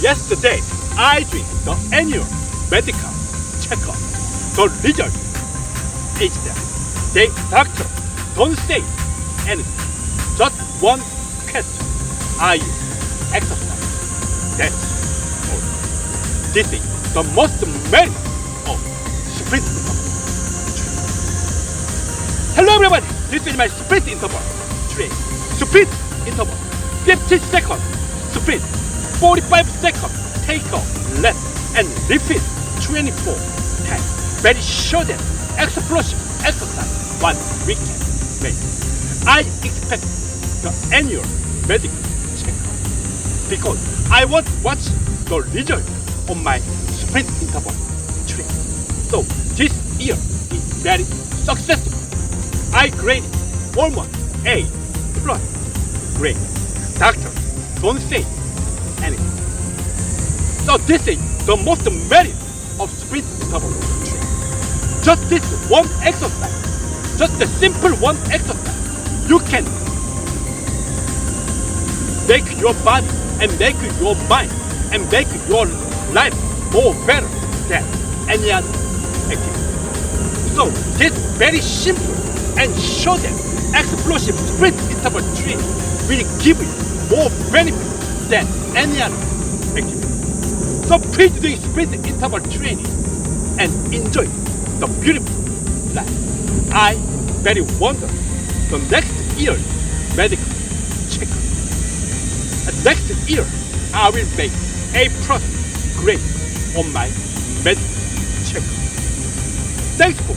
Yesterday, I did the annual medical checkup. The result is that the doctor don't say anything. Just one question. Are you exercise? That's all. This is the most merit of sprint interval. Hello everybody, this is my sprint interval training. Sprint interval, 50 seconds sprint, 45 seconds take off, rest, and repeat 24 times. Very short and explosive exercise one weekend make. I expect the annual medical checkup because I want to watch the result of my sprint interval training. So this year is very successful. I graded almost A plus grade. Doctor don't say anything. So this is the most merit of sprint interval training. Just this one exercise, just a simple one exercise, you can make your body and make your mind and make your life more better than any other activity. So this very simple and short and explosive sprint interval training will give you more benefit than any other activity. So please do sprint interval training and enjoy the beautiful life. I very wonder the next year medical checkup. Next year I will make A plus grade on my medical checkup. Thanks for